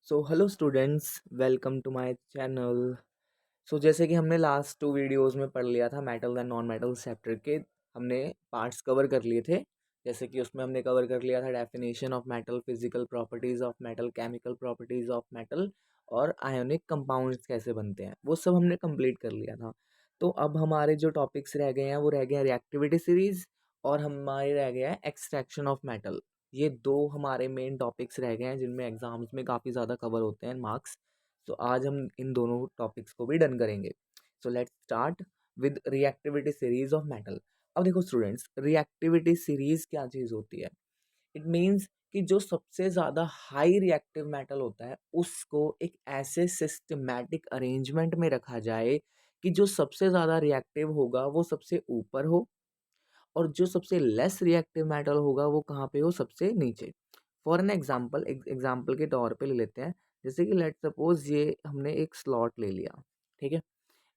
So hello students, welcome to my channel. जैसे कि हमने लास्ट 2 वीडियोस में पढ़ लिया था metal and non metal chapter के, हमने पार्ट्स कवर कर लिए थे। जैसे कि उसमें हमने कवर कर लिया था definition of metal, physical properties of metal, chemical properties of metal और आयोनिक कंपाउंड्स कैसे बनते हैं, वो सब हमने कंप्लीट कर लिया था। तो अब हमारे जो टॉपिक्स रह गए हैं वो रह गए हैं रिएक्टिविटी सीरीज और हमारे रह गया है एक्सट्रैक्शन ऑफ मेटल। ये दो हमारे मेन टॉपिक्स रह गए हैं जिनमें एग्जाम्स में काफ़ी ज़्यादा कवर होते हैं मार्क्स। तो आज हम इन दोनों टॉपिक्स को भी डन करेंगे। So let's start with reactivity series of metal. अब देखो स्टूडेंट्स, रिएक्टिविटी सीरीज क्या चीज़ होती है? इट मीन्स कि जो सबसे ज़्यादा हाई रिएक्टिव मेटल होता है उसको एक ऐसे सिस्टमैटिक अरेंजमेंट में रखा जाए कि जो सबसे ज़्यादा रिएक्टिव होगा वो सबसे ऊपर हो और जो सबसे लेस रिएक्टिव मेटल होगा वो कहाँ पे हो? सबसे नीचे। फॉर एन एग्जाम्पल, एग्जाम्पल के तौर पे ले लेते हैं। जैसे कि लेट सपोज ये हमने एक स्लॉट ले लिया, ठीक है।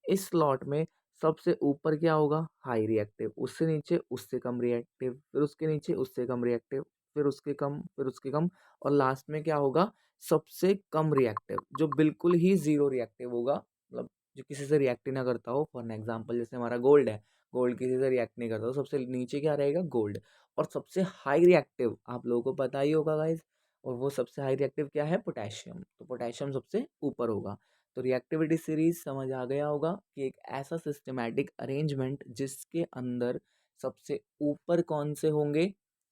इस स्लॉट में सबसे ऊपर क्या होगा? हाई रिएक्टिव, उससे नीचे उससे कम रिएक्टिव, फिर उसके नीचे उससे कम रिएक्टिव, फिर उसके कम, फिर उसके कम, और लास्ट में क्या होगा? सबसे कम रिएक्टिव, जो बिल्कुल ही जीरो रिएक्टिव होगा, मतलब जो किसी से रिएक्ट ही ना करता हो। फॉर एग्जाम्पल जैसे हमारा गोल्ड है, गोल्ड किसी से रिएक्ट नहीं करता, तो सबसे नीचे क्या रहेगा? गोल्ड। और सबसे हाई रिएक्टिव आप लोगों को पता ही होगा गाइज, और वो सबसे हाई रिएक्टिव क्या है? पोटेशियम। तो पोटेशियम सबसे ऊपर होगा। तो रिएक्टिविटी सीरीज समझ आ गया होगा कि एक ऐसा सिस्टमैटिक अरेंजमेंट जिसके अंदर सबसे ऊपर कौन से होंगे?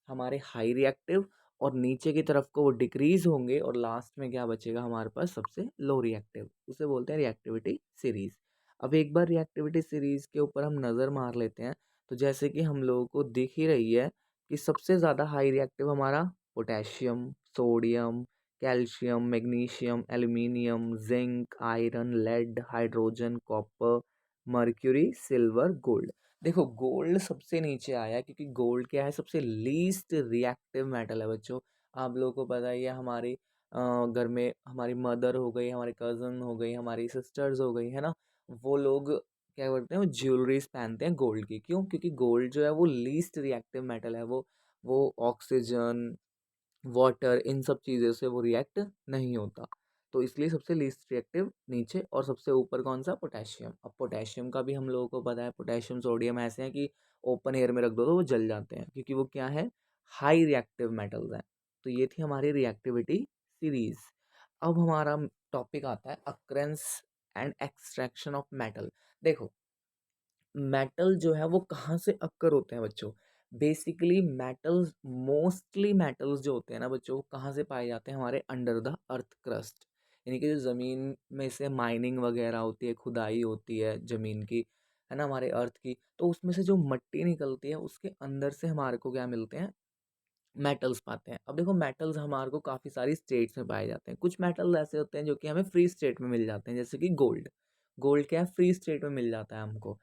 हमारे हाई रिएक्टिव, और नीचे की तरफ को वो डिक्रीज होंगे, और लास्ट में क्या बचेगा हमारे पास? सबसे लो रिएक्टिव। उसे बोलते हैं रिएक्टिविटी सीरीज। अब एक बार रिएक्टिविटी सीरीज के ऊपर हम नज़र मार लेते हैं, तो जैसे कि हम लोगों को दिख ही रही है कि सबसे ज़्यादा हाई रिएक्टिव हमारा potassium, sodium, calcium, magnesium, aluminium, zinc, iron, lead, hydrogen, copper, mercury, silver, gold. देखो गोल्ड सबसे नीचे आया क्योंकि गोल्ड क्या है? सबसे लीस्ट रिएक्टिव मेटल है बच्चों। आप लोगों को पता ही है, हमारे घर में हमारी मदर हो गई, हमारे कज़न हो गई, हमारी सिस्टर्स हो गई, है ना, वो लोग क्या करते हैं? वो ज्वेलरीज पहनते हैं गोल्ड की। क्यों? क्योंकि गोल्ड जो है वो लीस्ट रिएक्टिव मेटल है। वो ऑक्सीजन, वाटर, इन सब चीज़ों से वो रिएक्ट नहीं होता। तो इसलिए सबसे लीस्ट रिएक्टिव नीचे, और सबसे ऊपर कौन सा? पोटेशियम। अब पोटेशियम का भी हम लोगों को पता है, पोटेशियम सोडियम ऐसे हैं कि ओपन एयर में रख दो तो वो जल जाते हैं, क्योंकि वो क्या है? हाई रिएक्टिव मेटल्स हैं। तो ये थी हमारी रिएक्टिविटी सीरीज। अब हमारा टॉपिक आता है occurrence and extraction of metal. देखो, मेटल जो है वो कहाँ से अक्कर होते हैं बच्चों? बेसिकली मेटल्स, मोस्टली मेटल्स जो होते हैं ना बच्चों, वो कहाँ से पाए जाते हैं? हमारे अंडर द अर्थ क्रस्ट, यानी कि जो ज़मीन में से माइनिंग वगैरह होती है, खुदाई होती है ज़मीन की, है ना, हमारे अर्थ की, तो उसमें से जो मट्टी निकलती है उसके अंदर से हमारे को क्या मिलते हैं? मेटल्स पाते हैं। अब देखो मेटल्स हमारे को काफ़ी सारी स्टेट्स में पाए जाते हैं। कुछ मेटल्स ऐसे होते हैं जो कि हमें फ्री स्टेट में मिल जाते हैं, जैसे कि गोल्ड। गोल्ड क्या है? फ्री स्टेट में मिल जाता है हमको।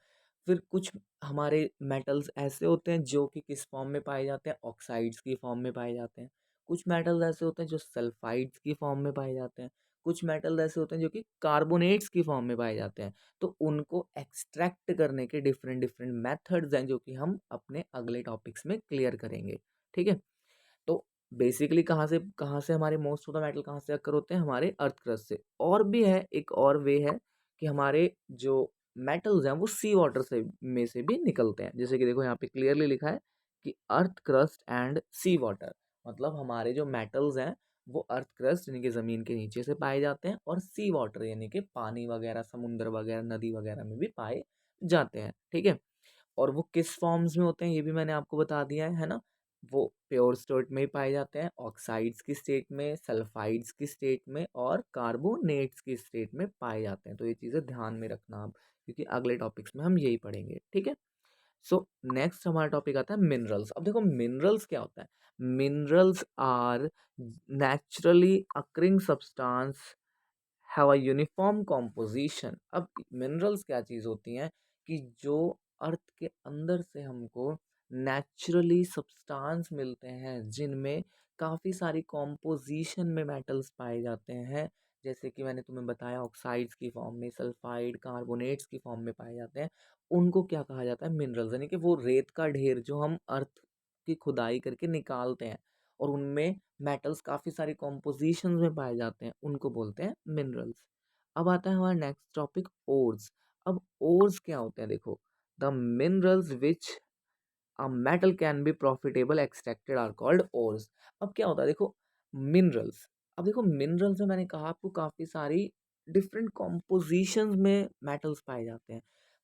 फिर कुछ हमारे मेटल्स ऐसे होते हैं जो कि किस फॉर्म में पाए जाते हैं? ऑक्साइड्स की फॉर्म में पाए जाते हैं। कुछ मेटल्स ऐसे होते हैं जो सल्फाइड्स की फॉर्म में पाए जाते हैं। कुछ मेटल्स ऐसे होते हैं जो कि कार्बोनेट्स की फॉर्म में पाए जाते हैं। तो उनको एक्सट्रैक्ट करने के डिफरेंट डिफरेंट मेथड्स हैं जो कि हम अपने अगले टॉपिक्स में क्लियर करेंगे। ठीक है। तो बेसिकली कहाँ से हमारे मोस्ट ऑफ द मेटल कहाँ से अक्कर होते हैं? हमारे अर्थ क्रस्ट से। और भी है, एक और वे है कि हमारे जो मेटल्स हैं वो सी वाटर से में से भी निकलते हैं। जैसे कि देखो यहाँ पे क्लियरली लिखा है कि earth crust and sea water, मतलब हमारे जो मेटल्स हैं वो अर्थ क्रस्ट यानी कि ज़मीन के नीचे से पाए जाते हैं, और सी वाटर यानी कि पानी वगैरह, समुद्र वगैरह, नदी वगैरह में भी पाए जाते हैं। ठीक है। और वो किस फॉर्म्स में होते हैं ये भी मैंने आपको बता दिया है ना। वो प्योर स्टेट में ही पाए जाते हैं, ऑक्साइड्स की स्टेट में, सल्फाइड्स की स्टेट में, और कार्बोनेट्स की स्टेट में पाए जाते हैं। तो ये चीज़ें ध्यान में रखना आप, क्योंकि अगले टॉपिक्स में हम यही पढ़ेंगे। ठीक है। सो नेक्स्ट हमारा टॉपिक आता है मिनरल्स। अब देखो मिनरल्स क्या होता है? Minerals are naturally occurring substance have a uniform composition. अब मिनरल्स क्या चीज़ होती हैं कि जो अर्थ के अंदर से हमको नेचुरली सब्सटेंस मिलते हैं जिनमें काफ़ी सारी कॉम्पोजिशन में मेटल्स पाए जाते हैं। जैसे कि मैंने तुम्हें बताया, ऑक्साइड्स की फॉर्म में, सल्फाइड, कार्बोनेट्स की फॉर्म में पाए जाते हैं। उनको क्या कहा जाता है? मिनरल्स। यानी कि वो रेत का ढेर जो हम अर्थ की खुदाई करके निकालते हैं, और उनमें मेटल्स काफ़ी सारी कॉम्पोजिशंस में पाए जाते हैं, उनको बोलते हैं मिनरल्स। अब आता है हमारा नेक्स्ट टॉपिक ओर्स। अब ओर्स क्या होते हैं देखो, the minerals which a metal can be profitable extracted are called ores. अब क्या होता है देखो, मिनरल्स, अब देखो मिनरल्स में मैंने कहा आपको काफ़ी सारी डिफरेंट कॉम्पोजिशंस में मेटल्स पाए जाते हैं,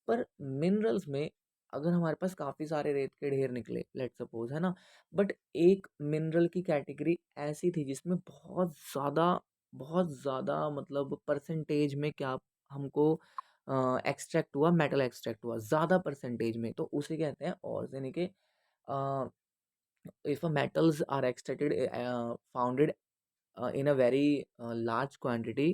पर मिनरल्स में अगर हमारे पास काफ़ी सारे रेत के ढेर निकले, लेट सपोज, है ना, बट एक मिनरल की कैटेगरी ऐसी थी जिसमें बहुत ज़्यादा मतलब परसेंटेज में क्या हमको एक्सट्रैक्ट हुआ, मेटल एक्सट्रैक्ट हुआ ज़्यादा परसेंटेज में, तो उसे कहते हैं और, यानी कि if metals are extracted founded in a very large quantity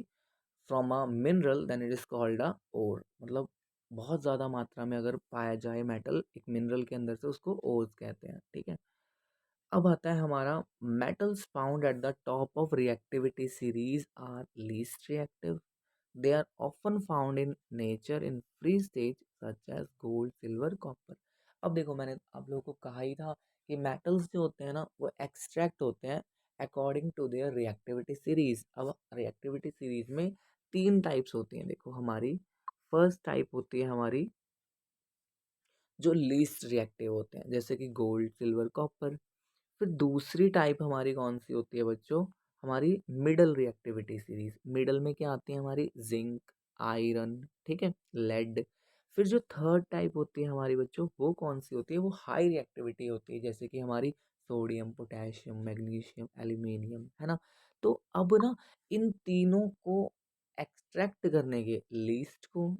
from a mineral then it is called a ore। मतलब बहुत ज़्यादा मात्रा में अगर पाया जाए मेटल एक मिनरल के अंदर से, उसको ओर्स कहते हैं, ठीक है। अब आता है हमारा metals found at the top of reactivity series are least reactive. They are often found in nature in free stage such as gold silver copper. अब देखो मैंने आप लोगों को कहा ही था कि मेटल्स जो होते हैं ना वो एक्सट्रैक्ट होते हैं according to their reactivity series. अब रिएक्टिविटी सीरीज में तीन टाइप्स होती हैं देखो हमारी। फर्स्ट टाइप होती है हमारी जो लीस्ट रिएक्टिव होते हैं, जैसे कि गोल्ड सिल्वर कॉपर। फिर दूसरी टाइप हमारी कौन सी होती है बच्चों, हमारी मिडल रिएक्टिविटी सीरीज। मिडल में क्या आती है हमारी जिंक, आयरन, ठीक है, लेड। फिर जो थर्ड टाइप होती है हमारी बच्चों वो कौन सी होती है, वो हाई रिएक्टिविटी होती है, जैसे कि हमारी सोडियम, पोटेशियम, मैग्नीशियम, एल्यूमिनियम, है ना। तो अब ना इन तीनों को एक्सट्रैक्ट करने के, लीस्ट को,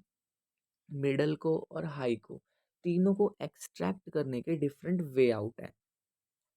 मिडल को और हाई को, तीनों को एक्सट्रैक्ट करने के डिफरेंट वे आउट हैं।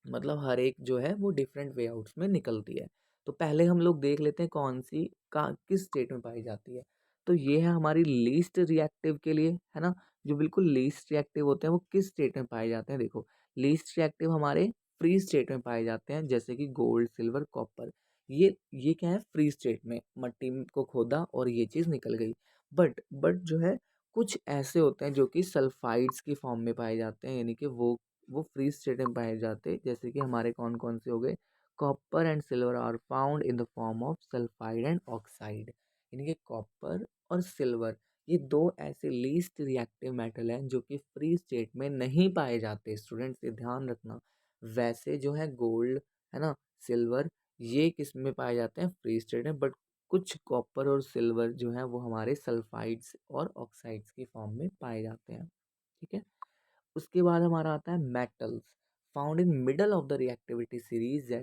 मतलब हर एक जो है वो डिफरेंट वे आउट्स में निकलती है। तो पहले हम लोग देख लेते हैं कौन सी का किस स्टेट में पाई जाती है। तो ये है हमारी लीस्ट रिएक्टिव के लिए, है ना, जो बिल्कुल लीस्ट रिएक्टिव होते हैं वो किस स्टेट में पाए जाते हैं। देखो लीस्ट रिएक्टिव हमारे फ्री स्टेट में पाए जाते हैं, जैसे कि गोल्ड सिल्वर कॉपर। ये क्या है, फ्री स्टेट में मट्टी को खोदा और ये चीज़ निकल गई। बट जो है कुछ ऐसे होते हैं जो कि सल्फाइड्स की फॉर्म में पाए जाते हैं, यानी कि वो फ्री स्टेट में पाए जाते हैं, जैसे कि हमारे कौन कौन से हो गए, copper and silver are found in the form of sulphide and oxide. यानी कि कॉपर और सिल्वर ये दो ऐसे लीस्ट रिएक्टिव मेटल हैं जो कि फ्री स्टेट में नहीं पाए जाते, स्टूडेंट्स ये ध्यान रखना। वैसे जो है गोल्ड, है ना, सिल्वर, ये किस में पाए जाते हैं, फ्री स्टेट में, बट कुछ कॉपर और सिल्वर जो है वो हमारे सल्फाइड्स और ऑक्साइड्स की फॉर्म में पाए जाते हैं, ठीक है। उसके बाद हमारा आता है metals found in middle of the reactivity series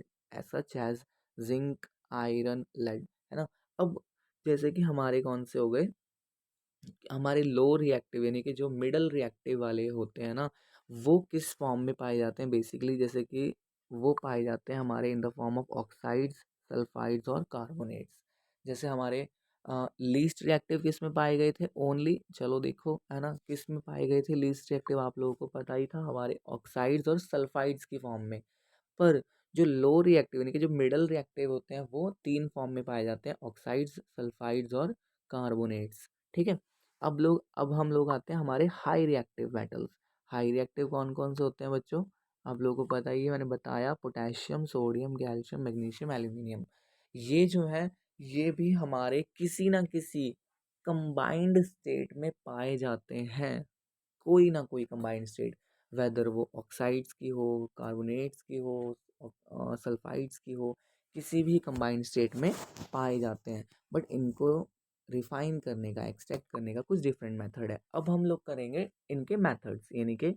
such as zinc, iron, lead, है ना। अब जैसे कि हमारे कौन से हो गए, हमारे लो रिएक्टिव यानी कि जो मिडल रिएक्टिव वाले होते हैं ना, वो किस फॉर्म में पाए जाते हैं बेसिकली, जैसे कि वो पाए जाते हैं हमारे इन the form of oxides, sulphides और कार्बोनेट्स। जैसे हमारे लीस्ट रिएक्टिव किस में पाए गए थे, ओनली चलो देखो, है ना, किस में पाए गए थे लीस्ट रिएक्टिव, आप लोगों को पता ही था, हमारे ऑक्साइड्स और सल्फाइड्स की फॉर्म में। पर जो लो रिएक्टिव यानी कि जो मिडल रिएक्टिव होते हैं वो तीन फॉर्म में पाए जाते हैं, ऑक्साइड्स, सल्फाइड्स और कार्बोनेट्स, ठीक है। अब हम लोग आते हैं हमारे high reactive metals. High reactive कौन कौन से होते हैं बच्चों, आप लोगों को पता ही है, मैंने बताया, potassium, sodium, calcium, magnesium, aluminium. ये जो है ये भी हमारे किसी ना किसी कंबाइंड स्टेट में पाए जाते हैं, कोई ना कोई कंबाइंड स्टेट, वेदर वो ऑक्साइड्स की हो, कार्बोनेट्स की हो, सल्फाइड्स की हो, किसी भी कंबाइंड स्टेट में पाए जाते हैं। बट इनको रिफाइन करने का, एक्सट्रैक्ट करने का कुछ डिफरेंट मेथड है। अब हम लोग करेंगे इनके मेथड्स, यानी कि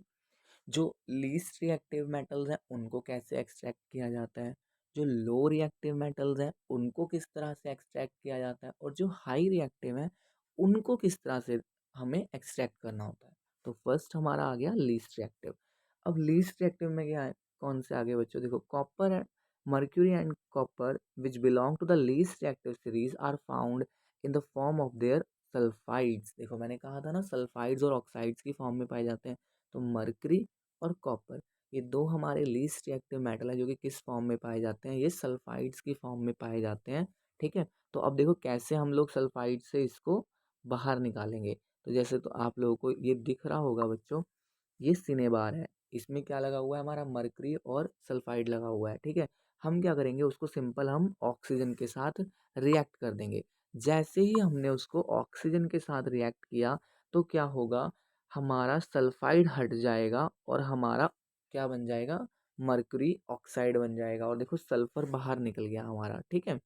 जो लीस्ट रिएक्टिव मेटल्स हैं उनको कैसे एक्सट्रैक्ट किया जाता है, जो लो रिएक्टिव मेटल्स हैं उनको किस तरह से एक्सट्रैक्ट किया जाता है, और जो हाई रिएक्टिव हैं उनको किस तरह से हमें एक्सट्रैक्ट करना होता है। तो फर्स्ट हमारा आ गया लीस्ट रिएक्टिव। अब लीस्ट रिएक्टिव में क्या है, कौन से आगे बच्चों, देखो copper and mercury and copper which belong to the least reactive series are found in the form of their sulphides. देखो मैंने कहा था ना सल्फाइड्स और ऑक्साइड्स की फॉर्म में पाए जाते हैं। तो मर्करी और कॉपर ये दो हमारे लीस्ट रिएक्टिव मेटल है जो कि किस फॉर्म में पाए जाते हैं, ये सल्फाइड्स की फॉर्म में पाए जाते हैं, ठीक है। तो अब देखो कैसे हम लोग सल्फाइड से इसको बाहर निकालेंगे। तो जैसे तो आप लोगों को ये दिख रहा होगा बच्चों, ये सिनेबार है, इसमें क्या लगा हुआ है, हमारा मर्करी और सल्फाइड लगा हुआ है, ठीक है। हम क्या करेंगे, उसको सिंपल हम ऑक्सीजन के साथ रिएक्ट कर देंगे। जैसे ही हमने उसको ऑक्सीजन के साथ रिएक्ट किया तो क्या होगा, हमारा सल्फाइड हट जाएगा और हमारा क्या बन जाएगा, मर्क्यूरी ऑक्साइड बन जाएगा। और देखो सल्फर बाहर निकल गया हमारा, ठीक है।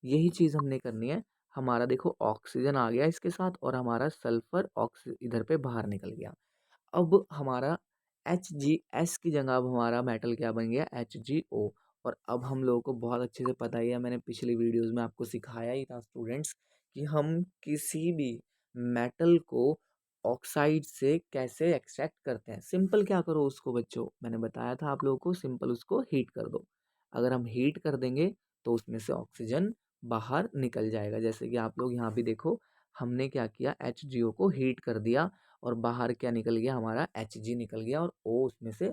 यही चीज़ हमने करनी है। हमारा देखो ऑक्सीजन आ गया इसके साथ और हमारा सल्फर ऑक्सी इधर पे बाहर निकल गया। अब हमारा HgS की जगह अब हमारा मेटल क्या बन गया, HgO। और अब हम लोगों को बहुत अच्छे से पता ही है, मैंने पिछली वीडियोस में आपको सिखाया ही था स्टूडेंट्स, कि हम किसी भी मेटल को ऑक्साइड से कैसे एक्सट्रैक्ट करते हैं। सिंपल क्या करो उसको बच्चों, मैंने बताया था आप लोगों को, सिंपल उसको हीट कर दो। अगर हम हीट कर देंगे तो उसमें से ऑक्सीजन बाहर निकल जाएगा। जैसे कि आप लोग यहाँ भी देखो, हमने क्या किया, HgO को हीट कर दिया और बाहर क्या निकल गया, हमारा Hg निकल गया और O उसमें से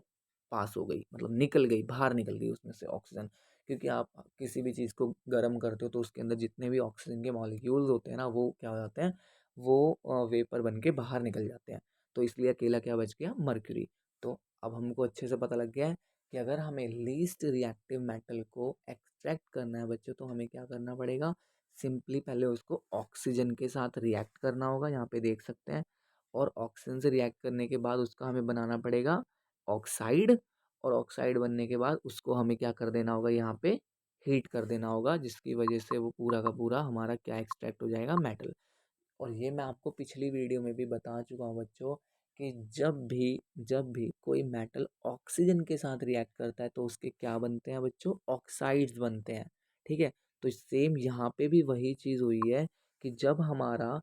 पास हो गई, मतलब निकल गई, बाहर निकल गई उसमें से ऑक्सीजन। क्योंकि आप किसी भी चीज़ को गर्म करते हो तो उसके अंदर जितने भी ऑक्सीजन के मॉलिक्यूल्स होते हैं ना, वो क्या हो जाते हैं, वो वेपर बन के बाहर निकल जाते हैं। तो इसलिए अकेला क्या बच गया, मर्क्यूरी। तो अब हमको अच्छे से पता लग गया है कि अगर हमें लीस्ट रिएक्टिव मेटल को एक्सट्रैक्ट करना है बच्चों, तो हमें क्या करना पड़ेगा, सिंपली पहले उसको ऑक्सीजन के साथ रिएक्ट करना होगा, यहाँ पे देख सकते हैं। और ऑक्सीजन से रिएक्ट करने के बाद उसका हमें बनाना पड़ेगा ऑक्साइड। और ऑक्साइड बनने के बाद उसको हमें क्या कर देना होगा, यहाँ पे हीट कर देना होगा, जिसकी वजह से वो पूरा का पूरा हमारा क्या एक्सट्रैक्ट हो जाएगा, मेटल। और ये मैं आपको पिछली वीडियो में भी बता चुका हूँ बच्चों, कि जब भी कोई मेटल ऑक्सीजन के साथ रिएक्ट करता है तो उसके क्या बनते हैं बच्चों, ऑक्साइड्स बनते हैं, ठीक है। तो सेम यहाँ पे भी वही चीज़ हुई है, कि जब हमारा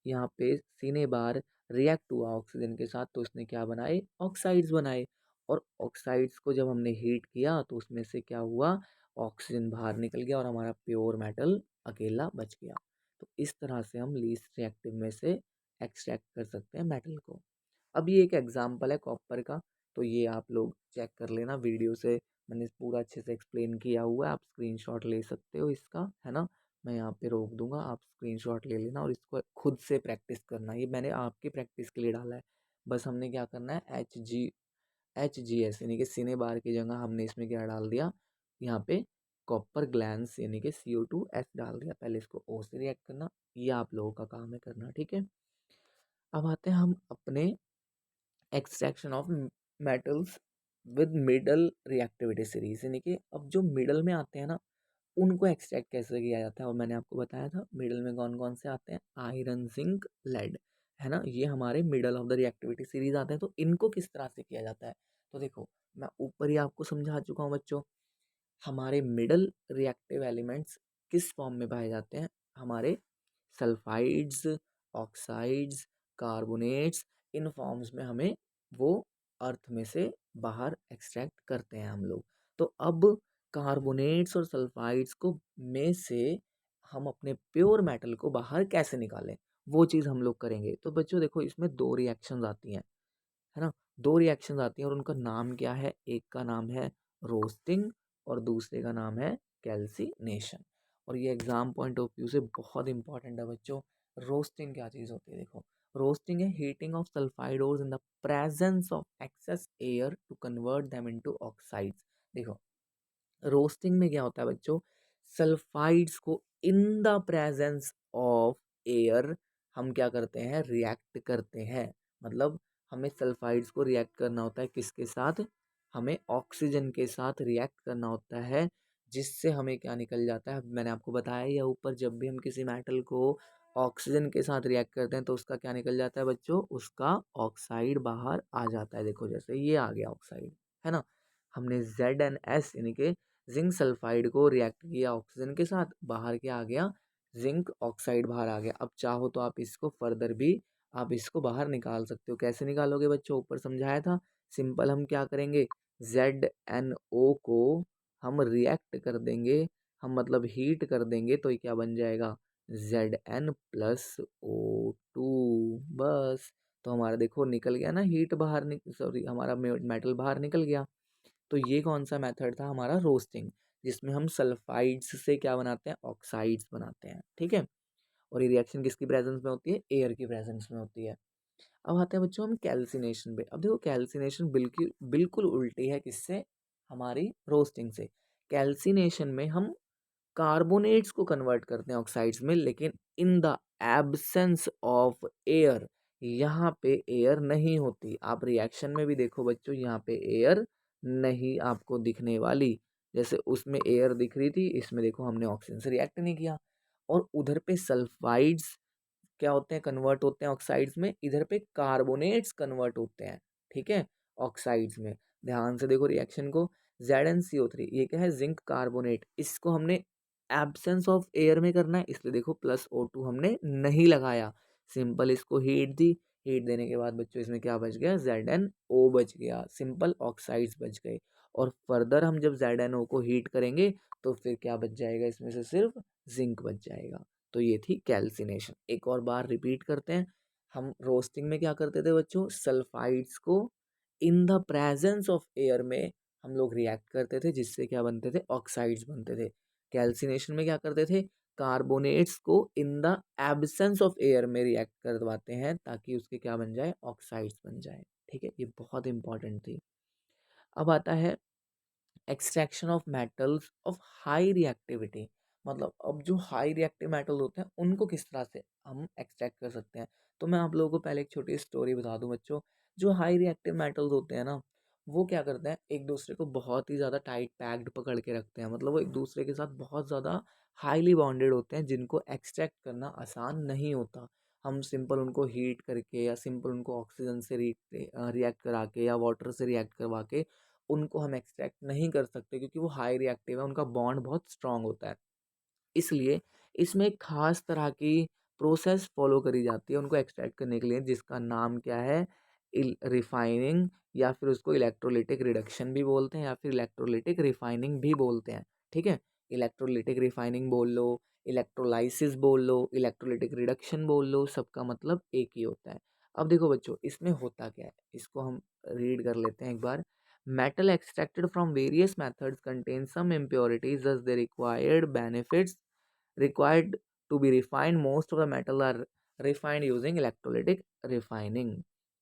यहाँ पे सीने बार रिएक्ट हुआ ऑक्सीजन के साथ तो उसने क्या बनाए, ऑक्साइड्स बनाए। और ऑक्साइड्स को जब हमने हीट किया तो उसमें से क्या हुआ, ऑक्सीजन बाहर निकल गया और हमारा प्योर मेटल अकेला बच गया। तो इस तरह से हम लीस्ट रिएक्टिव में से एक्सट्रैक्ट कर सकते हैं मेटल को। अब ये एक एग्जांपल है कॉपर का, तो ये आप लोग चेक कर लेना वीडियो से, मैंने पूरा अच्छे से एक्सप्लेन किया हुआ है, आप स्क्रीनशॉट ले सकते हो इसका, है ना। मैं यहाँ पे रोक दूंगा, आप स्क्रीनशॉट ले लेना और इसको खुद से प्रैक्टिस करना, ये मैंने आपकी प्रैक्टिस के लिए डाला है। बस हमने क्या करना है, HgS यानी कि सिने बार की जगह हमने इसमें क्या डाल दिया, यहाँ पे कॉपर ग्लैंस यानी कि CO2S डाल दिया। पहले इसको O से रिएक्ट करना, ये आप लोगों का काम है करना, ठीक है। अब आते हैं हम अपने extraction of metals with middle reactivity series, यानी कि अब जो मिडल में आते हैं ना, उनको एक्सट्रैक्ट कैसे किया जाता है। और मैंने आपको बताया था मिडल में कौन कौन से आते हैं, आयरन, जिंक, लेड, है ना, ये हमारे middle of the reactivity series आते हैं। तो इनको किस तरह से किया जाता है, तो देखो मैं ऊपर ही आपको समझा चुका हूँ बच्चों। हमारे मिडल रिएक्टिव एलिमेंट्स किस फॉर्म में पाए जाते हैं, हमारे सल्फाइड्स, ऑक्साइड्स, कार्बोनेट्स, इन फॉर्म्स में हमें वो अर्थ में से बाहर एक्सट्रैक्ट करते हैं हम लोग। तो अब कार्बोनेट्स और सल्फाइड्स को में से हम अपने प्योर मेटल को बाहर कैसे निकालें, वो चीज़ हम लोग करेंगे। तो बच्चों देखो इसमें दो रिएक्शंस आती हैं, है ना, दो रिएक्शंस आती हैं और उनका नाम क्या है, एक का नाम है रोस्टिंग और दूसरे का नाम है कैल्सिनेशन। और ये एग्जाम पॉइंट ऑफ व्यू से बहुत इंपॉर्टेंट है बच्चों। रोस्टिंग क्या चीज़ होती है, देखो रोस्टिंग है heating of sulphide ores in the presence of excess air to convert them into oxides. देखो रोस्टिंग में क्या होता है बच्चों, सल्फाइड्स को in the presence of air हम क्या करते हैं, रिएक्ट करते हैं। मतलब हमें सल्फाइड्स को रिएक्ट करना होता है किसके साथ, हमें ऑक्सीजन के साथ रिएक्ट करना होता है, जिससे हमें क्या निकल जाता है, मैंने आपको बताया या ऊपर, जब भी हम किसी मेटल को ऑक्सीजन के साथ रिएक्ट करते हैं तो उसका क्या निकल जाता है बच्चों, उसका ऑक्साइड बाहर आ जाता है। देखो जैसे ये आ गया ऑक्साइड, है ना। हमने ZnS यानी कि जिंक सल्फाइड को रिएक्ट किया ऑक्सीजन के साथ, बाहर क्या आ गया, जिंक ऑक्साइड बाहर आ गया। अब चाहो तो आप इसको फर्दर भी आप इसको बाहर निकाल सकते हो। कैसे निकालोगे बच्चों, ऊपर समझाया था। सिंपल हम क्या करेंगे, ZnO को हम रिएक्ट कर देंगे, हम मतलब हीट कर देंगे, तो ये क्या बन जाएगा, Zn+O2। बस, तो हमारा देखो निकल गया ना, हीट बाहर सॉरी हमारा मेटल बाहर निकल गया। तो ये कौन सा मेथड था, हमारा रोस्टिंग, जिसमें हम सल्फाइड्स से क्या बनाते हैं, ऑक्साइड्स बनाते हैं, ठीक है। और ये रिएक्शन किसकी प्रेजेंस में होती है, एयर की प्रेजेंस में होती है। अब आते हैं बच्चों हम कैल्सिनेशन पे। अब देखो कैल्सिनेशन बिल्कुल बिल्कुल उल्टी है किससे, हमारी रोस्टिंग से। कैल्सिनेशन में हम कार्बोनेट्स को कन्वर्ट करते हैं ऑक्साइड्स में, लेकिन in the absence of air, यहाँ पे एयर नहीं होती। आप रिएक्शन में भी देखो बच्चों, यहाँ पे एयर नहीं आपको दिखने वाली। जैसे उसमें एयर दिख रही थी, इसमें देखो हमने ऑक्सीजन से रिएक्ट नहीं किया। और उधर पे सल्फाइड्स क्या होते हैं, कन्वर्ट होते हैं ऑक्साइड्स में, इधर पे कार्बोनेट्स कन्वर्ट होते हैं, ठीक है, ऑक्साइड्स में। ध्यान से देखो रिएक्शन को, ZnCO3 ये क्या है, जिंक कार्बोनेट, इसको हमने एब्सेंस ऑफ एयर में करना है, इसलिए देखो +O2 हमने नहीं लगाया, सिंपल इसको हीट दी। हीट देने के बाद बच्चों इसमें क्या बच गया, ZnO बच गया, सिंपल ऑक्साइड्स बच गए। और फर्दर हम जब ZnO को हीट करेंगे तो फिर क्या बच जाएगा, इसमें से सिर्फ जिंक बच जाएगा। तो ये थी कैल्सिनेशन। एक और बार रिपीट करते हैं, हम रोस्टिंग में क्या करते थे बच्चों, सल्फाइड्स को in the presence of air में हम लोग रिएक्ट करते थे, जिससे क्या बनते थे, ऑक्साइड्स बनते थे। कैल्सिनेशन में क्या करते थे, कार्बोनेट्स को in the absence of air में रिएक्ट करवाते हैं, ताकि उसके क्या बन जाए, ऑक्साइड्स बन जाए। ठीक है, ये बहुत इंपॉर्टेंट थी। अब आता है extraction of metals of high reactivity. मतलब अब जो हाई रिएक्टिव मेटल होते हैं उनको किस तरह से हम एक्सट्रैक्ट कर सकते हैं। तो मैं आप लोगों को पहले एक छोटी स्टोरी बता दूं बच्चों। जो हाई रिएक्टिव मेटल्स होते हैं ना, वो क्या करते हैं, एक दूसरे को बहुत ही ज़्यादा टाइट पैक्ड पकड़ के रखते हैं। मतलब वो एक दूसरे के साथ बहुत ज़्यादा हाईली बॉन्डेड होते हैं, जिनको एक्सट्रैक्ट करना आसान नहीं होता। हम सिंपल उनको हीट करके या सिंपल उनको ऑक्सीजन से रिएक्ट करा के या वाटर से रिएक्ट करवा के उनको हम एक्सट्रैक्ट नहीं कर सकते, क्योंकि वो हाई रिएक्टिव है, उनका बॉन्ड बहुत स्ट्रांग होता है। इसलिए इसमें एक खास तरह की प्रोसेस फॉलो करी जाती है उनको एक्सट्रैक्ट करने के लिए, जिसका नाम क्या है, रिफाइनिंग, या फिर उसको इलेक्ट्रोलिटिक रिडक्शन भी बोलते हैं, या फिर इलेक्ट्रोलिटिक रिफाइनिंग भी बोलते हैं। ठीक है, इलेक्ट्रोलिटिक रिफाइनिंग बोल लो, इलेक्ट्रोलाइसिस बोल लो, इलेक्ट्रोलिटिक रिडक्शन बोल लो, सबका मतलब एक ही होता है। अब देखो बच्चों, इसमें होता क्या है, इसको हम रीड कर लेते हैं एक बार। Metal extracted from various methods contain some impurities, thus the required benefits required to be refined. Most of the metal are refined using electrolytic refining.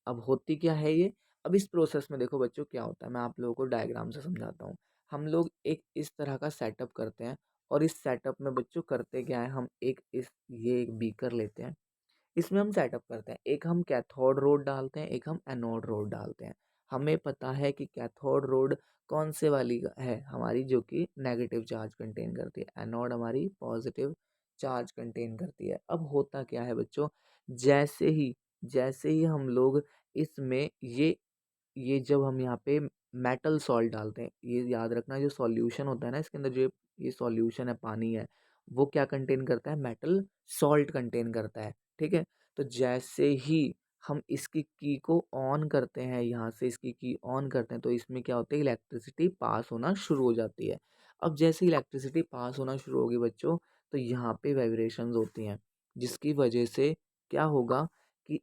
अब होती क्या है ये, अब इस प्रोसेस में देखो बच्चों क्या होता है, मैं आप लोगों को डायग्राम से समझाता हूँ। हम लोग एक इस तरह का सेटअप करते हैं, और इस सेटअप में बच्चों करते क्या है, हम ये एक बीकर लेते हैं, इसमें हम सेटअप करते हैं, एक हम कैथोड रोड डालते हैं, एक हम एनोड रोड डालते हैं। हमें पता है कि कैथोड रोड कौन से वाली है हमारी, जो कि नेगेटिव चार्ज कंटेन करती है, एनोड हमारी पॉजिटिव चार्ज कंटेन करती है। अब होता क्या है बच्चों, जैसे ही हम लोग इसमें ये जब हम यहाँ पे मेटल सॉल्ट डालते हैं, ये याद रखना, जो सॉल्यूशन होता है ना इसके अंदर, जो ये सॉल्यूशन है, पानी है, वो क्या कंटेन करता है, मेटल सॉल्ट कंटेन करता है। ठीक है, तो जैसे ही हम इसकी की को ऑन करते हैं, यहाँ से इसकी की ऑन करते हैं, तो इसमें क्या होता है, इलेक्ट्रिसिटी पास होना शुरू हो जाती है। अब जैसे इलेक्ट्रिसिटी पास होना शुरू होगी बच्चों, तो यहाँ पे वाइब्रेशंस होती हैं, जिसकी वजह से क्या होगा कि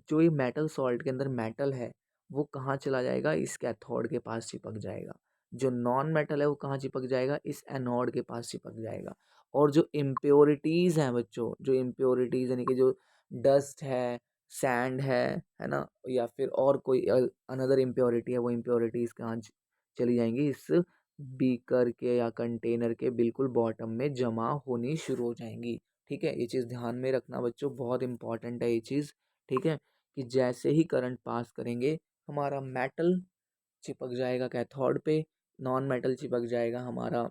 जो ये मेटल सॉल्ट के अंदर मेटल है, वो कहाँ चला जाएगा, इस कैथोड के पास चिपक जाएगा। जो नॉन मेटल है वो कहाँ चिपक जाएगा, इस एनोड के पास चिपक जाएगा। और जो इम्प्योरिटीज़ हैं बच्चों, जो इम्प्योरिटीज़ यानी कि जो डस्ट है, सैंड है ना, या फिर और कोई अनदर इम्प्योरिटी है, वो इम्प्योरिटीज़ कहाँ चली जाएंगी, इस बीकर के या कंटेनर के बिल्कुल बॉटम में जमा होनी शुरू हो जाएंगी। ठीक है, ये चीज़ ध्यान में रखना बच्चों, बहुत इंपॉर्टेंट है ये चीज़। ठीक है, कि जैसे ही करंट पास करेंगे, हमारा मेटल चिपक जाएगा कैथोड पे, नॉन मेटल चिपक जाएगा हमारा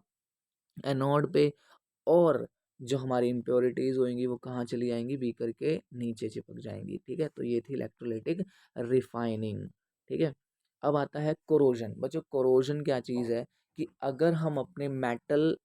एनोड पे, और जो हमारी इम्प्योरिटीज़ होंगी वो कहाँ चली जाएंगी, बीकर के नीचे चिपक जाएंगी। ठीक है, तो ये थी इलेक्ट्रोलाइटिक रिफाइनिंग। ठीक है, अब आता है कोरोजन। बच्चों कोरोजन क्या चीज़ है, कि अगर हम अपने मेटल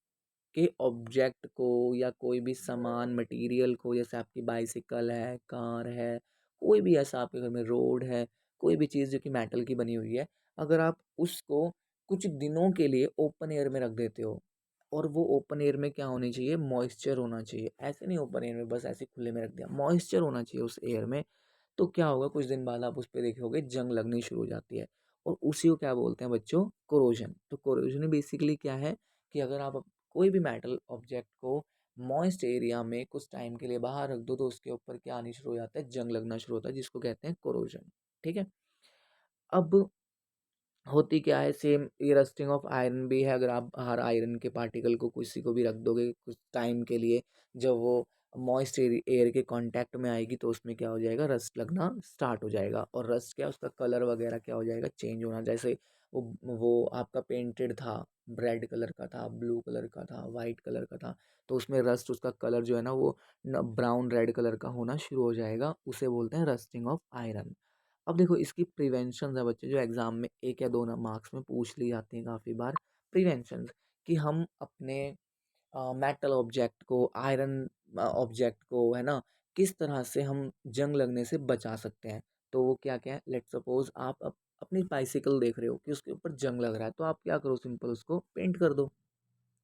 के ऑब्जेक्ट को या कोई भी सामान मटेरियल को, जैसे आपकी बाइसिकल है, कार है, कोई भी ऐसा आपके घर में रोड है, कोई भी चीज़ जो कि मेटल की बनी हुई है, अगर आप उसको कुछ दिनों के लिए ओपन एयर में रख देते हो, और वो ओपन एयर में क्या होनी चाहिए, मॉइस्चर होना चाहिए, ऐसे नहीं ओपन एयर में बस ऐसे खुले में रख दिया, मॉइस्चर होना चाहिए उस एयर में। तो क्या होगा, कुछ दिन बाद आप उस पर देखोगे जंग लगनी शुरू हो जाती है, और उसी को क्या बोलते हैं बच्चों, कोरोजन। तो कोरोजन बेसिकली क्या है, कि अगर आप कोई भी मेटल ऑब्जेक्ट को मॉइस्ट एरिया में कुछ टाइम के लिए बाहर रख दो, तो उसके ऊपर क्या आनी शुरू हो जाता है, जंग लगना शुरू होता है, जिसको कहते हैं कोरोजन। ठीक है, अब होती क्या है सेम, ये रस्टिंग ऑफ आयरन भी है। अगर आप हर आयरन के पार्टिकल को किसी को भी रख दोगे कुछ टाइम के लिए, जब वो मॉइस्ट एयर के कांटेक्ट में आएगी तो उसमें क्या हो जाएगा, रस्ट लगना स्टार्ट हो जाएगा। और रस्ट क्या, उसका कलर वगैरह क्या हो जाएगा, चेंज होना। जैसे वो आपका पेंटेड था, रेड कलर का था, ब्लू कलर का था, वाइट कलर का था, तो उसमें रस्ट, उसका कलर जो है ना वो ब्राउन रेड कलर का होना शुरू हो जाएगा। उसे बोलते हैं रस्टिंग ऑफ आयरन। अब देखो इसकी प्रिवेंशन है बच्चे, जो एग्जाम में एक या दो ना मार्क्स में पूछ ली जाती हैं काफ़ी बार। प्रिवेंशन कि हम अपने मेटल ऑब्जेक्ट को, आयरन ऑब्जेक्ट को, है ना, किस तरह से हम जंग लगने से बचा सकते हैं। तो वो क्या क्या है, लेट सपोज आप अपनी बाइसिकल देख रहे हो कि उसके ऊपर जंग लग रहा है, तो आप क्या करो, सिंपल उसको पेंट कर दो।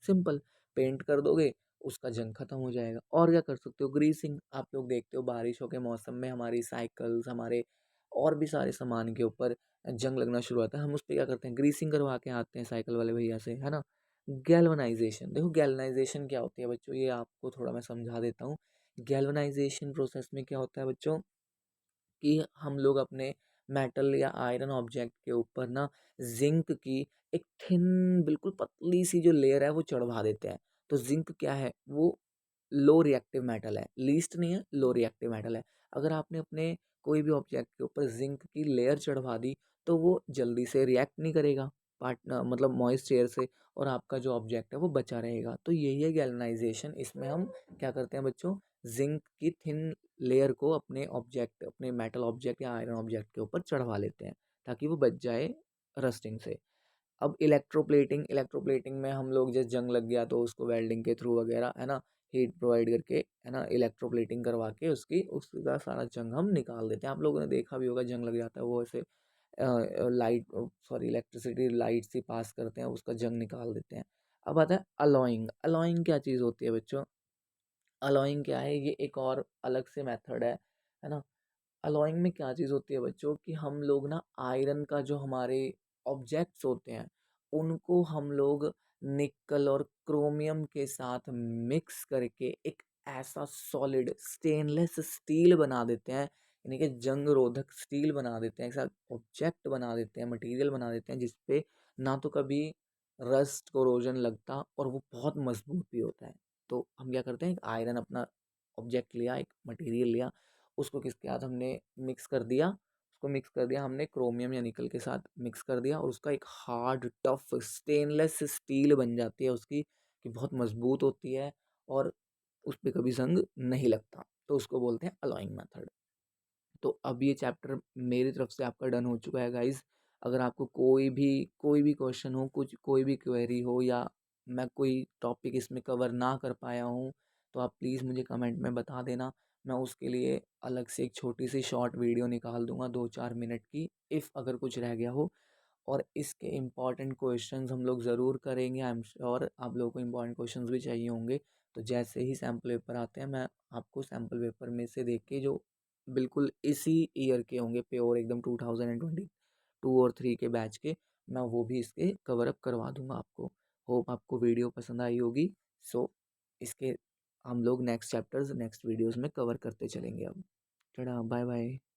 सिंपल, पेंट कर दोगे, उसका जंग खत्म हो जाएगा। और क्या कर सकते हो, ग्रीसिंग। आप लोग देखते हो बारिशों के मौसम में हमारी साइकिल्स, हमारे और भी सारे सामान के ऊपर जंग लगना शुरू होता है, हम उस पर क्या करते हैं, ग्रीसिंग करवा के आते हैं साइकिल वाले भैया से, है ना। गैल्वनाइजेशन, देखो गैल्वनाइजेशन क्या होती है बच्चों, ये आपको थोड़ा मैं समझा देता हूँ। गैल्वनाइजेशन प्रोसेस में क्या होता है बच्चों, कि हम लोग अपने मेटल या आयरन ऑब्जेक्ट के ऊपर ना जिंक की एक थिन बिल्कुल पतली सी जो लेयर है वो चढ़वा देते हैं। तो जिंक क्या है, वो लो रिएक्टिव मेटल है, लीस्ट नहीं है, लो रिएक्टिव मेटल है। अगर आपने अपने कोई भी ऑब्जेक्ट के ऊपर जिंक की लेयर चढ़वा दी तो वो जल्दी से रिएक्ट नहीं करेगा पार्टनर, मतलब मॉइस्ट एयर से, और आपका जो ऑब्जेक्ट है वो बचा रहेगा। तो यही है गैल्वनाइजेशन। इसमें हम क्या करते हैं बच्चों, जिंक की थिन लेयर को अपने ऑब्जेक्ट, अपने मेटल ऑब्जेक्ट या आयरन ऑब्जेक्ट के ऊपर चढ़वा लेते हैं ताकि वो बच जाए रस्टिंग से। अब इलेक्ट्रोप्लेटिंग, इलेक्ट्रोप्लेटिंग में हम लोग जैसे जंग लग गया तो उसको वेल्डिंग के थ्रू वगैरह, है ना, हीट प्रोवाइड करके, है ना, इलेक्ट्रोप्लेटिंग करवा के उसकी उसका सारा जंग हम निकाल देते हैं। आप लोगों ने देखा भी होगा, जंग लग जाता है वो ऐसे लाइट, सॉरी इलेक्ट्रिसिटी लाइट से पास करते हैं, उसका जंग निकाल देते हैं। अब आता है अलॉइंग। अलॉइंग क्या चीज़ होती है बच्चों, अलॉइंग क्या है, ये एक और अलग से मेथड है ना। अलॉइंग में क्या चीज़ होती है बच्चों, कि हम लोग ना आयरन का जो हमारे ऑब्जेक्ट्स होते हैं उनको हम लोग निकल और क्रोमियम के साथ मिक्स करके एक ऐसा सॉलिड स्टेनलेस स्टील बना देते हैं, यानी कि जंग रोधक स्टील बना देते हैं, ऐसा ऑब्जेक्ट बना देते हैं, मटेरियल बना देते हैं जिसपे ना तो कभी रस्ट कोरोजन लगता और वो बहुत मजबूत भी होता है। तो हम क्या करते हैं, एक आयरन अपना ऑब्जेक्ट लिया, एक मटेरियल लिया, उसको किसके साथ हमने मिक्स कर दिया, उसको मिक्स कर दिया हमने क्रोमियम या निकल के साथ मिक्स कर दिया, और उसका एक हार्ड टफ स्टेनलेस स्टील बन जाती है उसकी, कि बहुत मजबूत होती है और उस पर कभी जंग नहीं लगता। तो उसको बोलते हैं अलॉइंग मेथड। तो अब ये चैप्टर मेरी तरफ से आपका डन हो चुका है गाइज। अगर आपको कोई भी क्वेश्चन हो, कुछ कोई भी क्वेरी हो, या मैं कोई टॉपिक इसमें कवर ना कर पाया हूँ, तो आप प्लीज़ मुझे कमेंट में बता देना। मैं उसके लिए अलग से एक छोटी सी शॉर्ट वीडियो निकाल दूंगा 2-4 मिनट की, इफ़ अगर कुछ रह गया हो। और इसके इम्पॉर्टेंट क्वेश्चंस हम लोग ज़रूर करेंगे। आई एम श्योर आप लोगों को इम्पॉर्टेंट क्वेश्चंस भी चाहिए होंगे। तो जैसे ही सैम्पल पेपर आते हैं, मैं आपको सैम्पल पेपर में से देख के जो बिल्कुल इसी ईयर के होंगे, प्योर एकदम 2022 और 3 के बैच के, मैं वो भी इसके कवर अप करवा दूंगा आपको। होप आपको वीडियो पसंद आई होगी। सो इसके हम लोग नेक्स्ट चैप्टर्स नेक्स्ट वीडियोस में कवर करते चलेंगे अब। टाटा, बाय बाय।